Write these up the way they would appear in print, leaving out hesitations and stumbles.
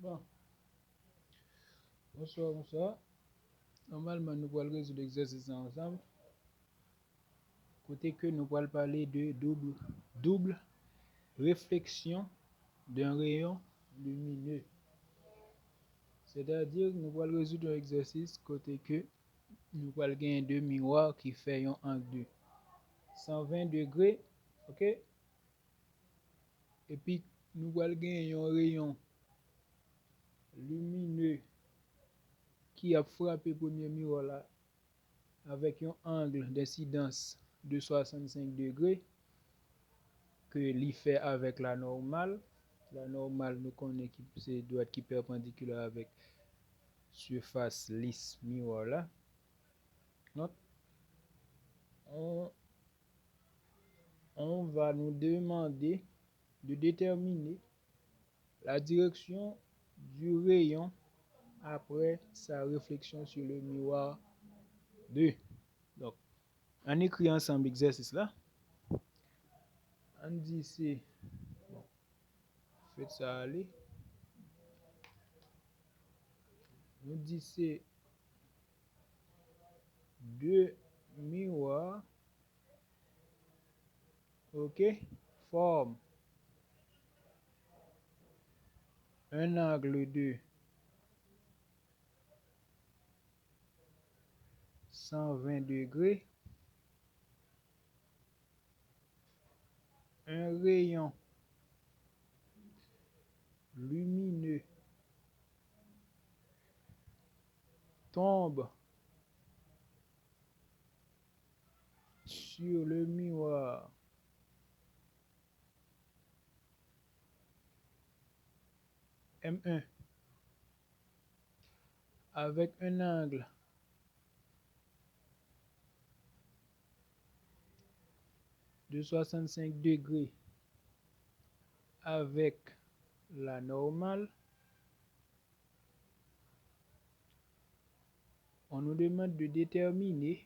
Bon, bonsoir. Normalement, nous allons résoudre l'exercice ensemble. Côté que nous allons parler de double réflexion d'un rayon lumineux. C'est-à-dire, nous allons résoudre l'exercice côté que nous allons gagner deux miroirs qui font un angle de 120 degrés. OK? Et puis, nous allons gagner un rayon lumineux qui a frappé le premier miroir là avec un angle d'incidence de 65 degrés que l'y fait avec la normale. La normale, nous connaissons que c'est droite qui est perpendiculaire avec surface lisse miroir là. Donc, on va nous demander de déterminer la direction du rayon après sa réflexion sur le miroir 2. Donc, on écrit ensemble l'exercice là. On dit c'est, bon, faites ça aller. On dit c'est deux miroirs, ok, forment un angle de 120 degrés, un rayon lumineux tombe sur le miroir M1 avec un angle de 65 degrés avec la normale. On nous demande de déterminer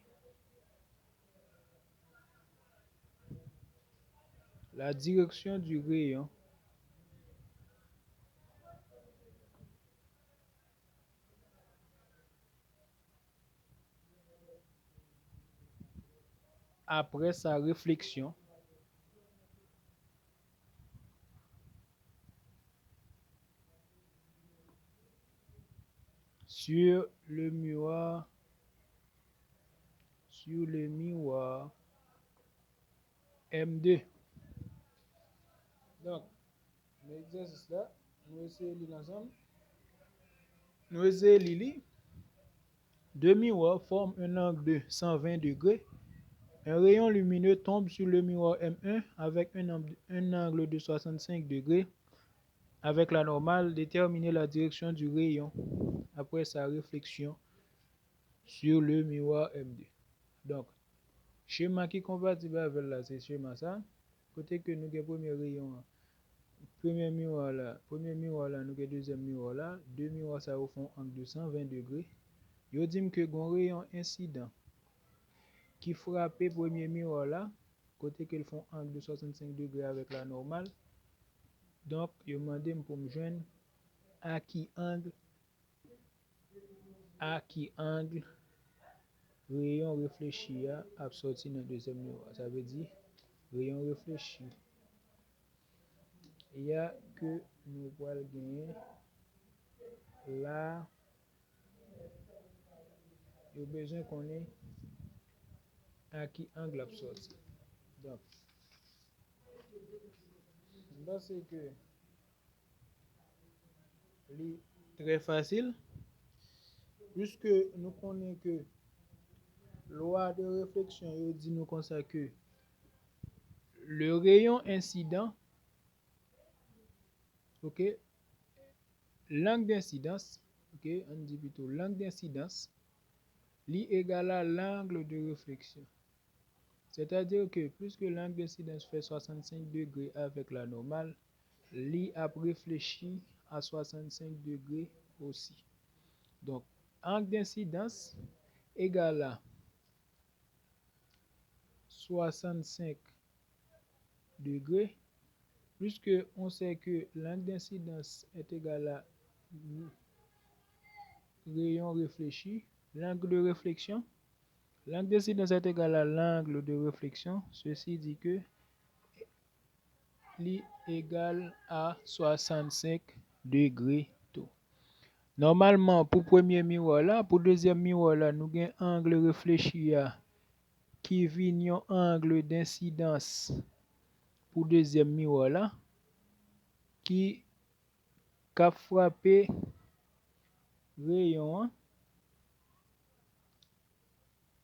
la direction du rayon après sa réflexion sur le miroir M2. Donc, l'exercice là, nous essayons de lire ensemble. Nous essayons de lire. Deux miroirs forment un angle de 120 degrés. Un rayon lumineux tombe sur le miroir M1 avec un angle de 65 degrés. Avec la normale, déterminer la direction du rayon après sa réflexion sur le miroir M2. Donc, schéma qui est compatible avec là, c'est schéma ça. Côté que nous avons premier rayon, premier miroir là, nous avons deuxième miroir là. Deux miroirs ça font angle de 120 degrés. Yo dit que un rayon incident qui frappe le premier miroir là, côté qu'ils font angle de 65 degrés avec la normale. Donc, je demande pour me joindre à qui angle rayon réfléchi a sorti dans le deuxième miroir. Ça veut dire rayon réfléchi. Il y a que nous allons gagner là. Il y a besoin qu'on ait à qui angle a sorti. Donc, c'est que c'est très facile. Puisque nous connaissons que loi de réflexion, il dit nous comme ça que le rayon incident, ok, l'angle d'incidence, ok, on dit plutôt l'angle d'incidence, li égale à l'angle de réflexion. C'est-à-dire que puisque l'angle d'incidence fait 65 degrés avec la normale, li a réfléchi à 65 degrés aussi. Donc, angle d'incidence égale à 65 degrés, puisque on sait que l'angle d'incidence est égal à rayon réfléchi, l'angle de réflexion. L'angle d'incidence est égal à l'angle de réflexion. Ceci dit que li égal à 65 degrés tout. Normalement, pour premier miroir là, pour deuxième miroir là, nous avons un angle réfléchi qui vient un angle d'incidence pour deuxième miroir là, qui a frappé rayon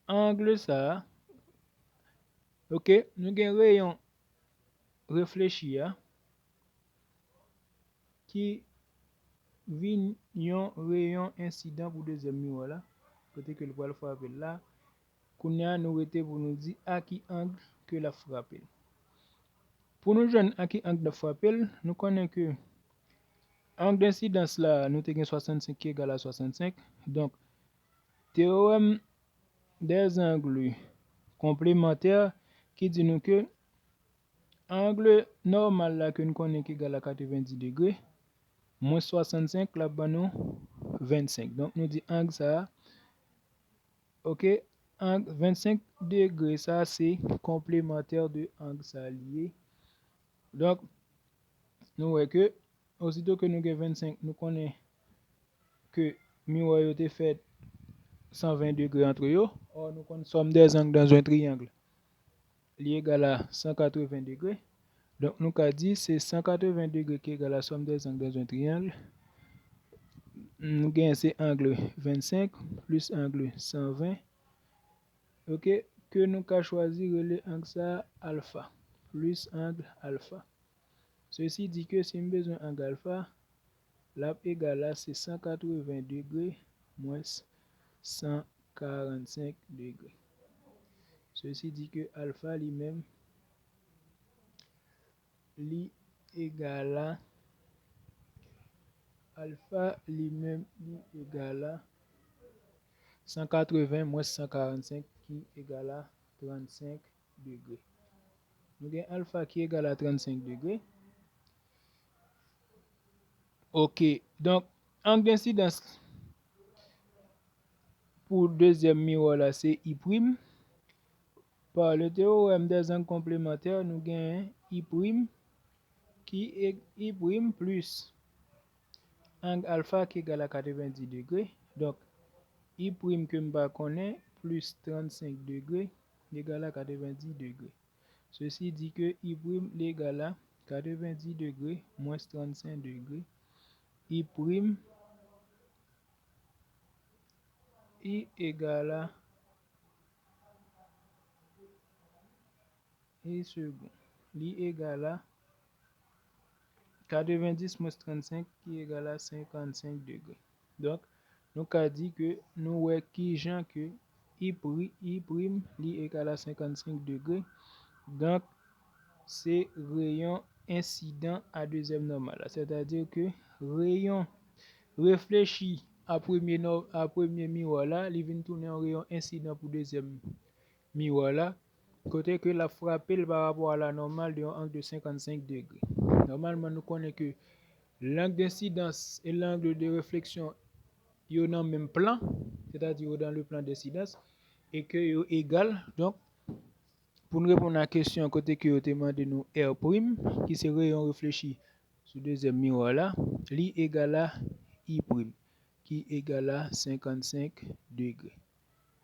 angle ça. OK, nous avons rayon réfléchi qui vient rayon incident pour deuxième miroir là, côté que le voile frapper là. Kounya nous était pour nous dire à qui angle que la frappe. Pour nous joindre à qui angle de frappe, nous connaissons que angle d'incidence là, nous avons 65 qui est égal à 65. Donc, théorème des angles complémentaires qui dit nous que angle normal là que nous connaissons qui est égal à 90 degrés, moins 65 là bas nous 25. Donc, nous dit angle ça, ok, angle 25 degrés, ça c'est complémentaire de angle ça lié. Donc, nous voyons que, aussitôt que nous avons 25, nous connaissons que miroir est fait 120 degrés entre eux. Or, nous connaissons somme des angles dans un triangle. Il est égal à 180 degrés. Donc, nous avons dit c'est 180 degrés qui est égal à la somme des angles dans un triangle. Nous avons c'est angle 25 plus angle 120. Ok, que nous avons choisi le angle ça alpha plus angle alpha. Ceci dit que si nous avons besoin d'angle alpha, l'ap égal à c'est 180 degrés moins 145 degrés. Ceci dit que alpha lui-même li égal à alpha lui-même li égal à 180 moins 145 qui égal à 35 degrés. Nous avons alpha qui est égal à 35 degrés. Ok, donc angle d'incidence pour deuxième miroir là c'est I'. Par le théorème des angles complémentaires, nous avons I' qui est I' plus angle alpha qui est égal à 90 degrés. Donc, I' que je connais plus 35 degrés égal à 90 degrés. Ceci dit que I' est égal à 90 degrés moins 35 degrés. I' égal à I second. I égal à 90 moins 35 qui est égal à 55 degrés. Donc, nous avons dit que nous voyons qui gens que I' li égal à 55 degrés. Donc, c'est rayon incident à deuxième normal. C'est-à-dire que rayon réfléchi à premier miroir là, il vient tourner en rayon incident pour deuxième miroir là. Côté que la frappe par rapport à la normale de un angle de 55 degrés. Normalement, nous connaissons que l'angle d'incidence et l'angle de réflexion sont dans le même plan, c'est-à-dire dans le plan d'incidence, et que sont égaux. Donc, pour nous répondre à la question, côté que vous demandez nous R', qui c'est rayon réfléchi sur deuxième miroir là, li égal à I', qui égal à 55 degrés.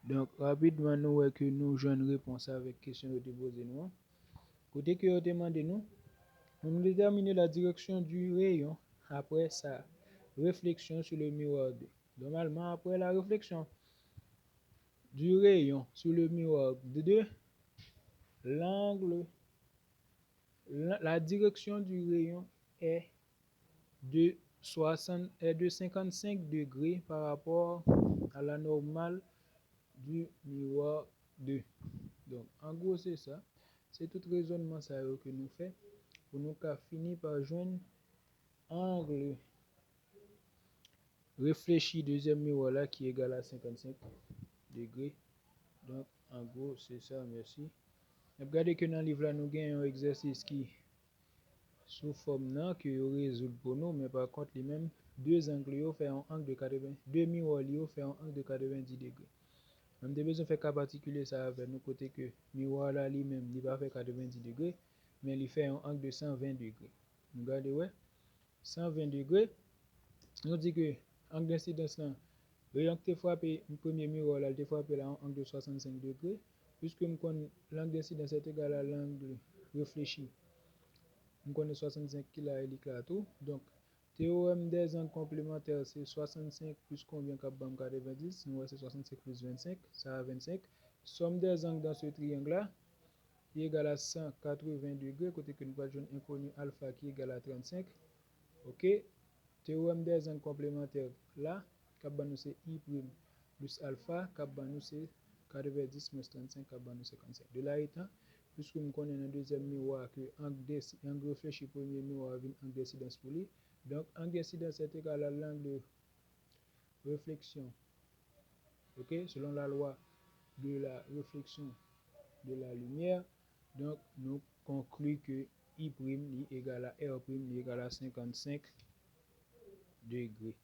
Donc, rapidement, nous voyons que nous avons une réponse avec la question que vous posez nous. Côté que vous demandez nous, on détermine la direction du rayon après sa réflexion sur le miroir 2. Normalement, après la réflexion du rayon sur le miroir 2, la direction du rayon est de 55 degrés par rapport à la normale du miroir 2. Donc, en gros, c'est ça. C'est tout raisonnement ça que nous faisons pour nous finir par joindre angle réfléchi deuxième miroir là qui est égal à 55 degrés. Donc, en gros, c'est ça. Merci. Regardez que dans le livre là, nous avons un exercice qui sous forme que vous résoudre pour nous, mais par contre, les mêmes deux angles fait un angle de 80, deux miroirs fait un angle de 90 degrés. On a besoin de faire cas particulier ça avec nous côté que miroir là lui-même, il va faire 90 degrés, mais il fait un angle de 120 degrés. Regardez, ouais, 120 degrés. On dit que angle d'incidence là, rayon que tu frappé, le premier miroir là, tu frappé là en angle de 65 degrés, puisque l'angle d'incidence est égal à l'angle réfléchi. On connaît 65 qui là, il est tout. Donc, théorème des angles complémentaires, c'est 65 plus combien qu'à 90. Nous, c'est 65 plus 25, ça a 25. Somme des angles dans ce triangle-là est égale à 180 degrés, côté que nous avons un inconnu alpha qui est égal à 35. OK. Théorème des angles complémentaires, là, c'est I' plus alpha, c'est 90 moins 35, 55. De là étant, puisque nous connaissons dans le deuxième miroir que l'angle réfléchi premier miroir vient angle d'incidence pour lui. Donc, angle d'incidence est égal à l'angle de réflexion. OK? Selon la loi de la réflexion de la lumière. Donc, nous concluons que I' est égal à R' est égal à 55 degrés.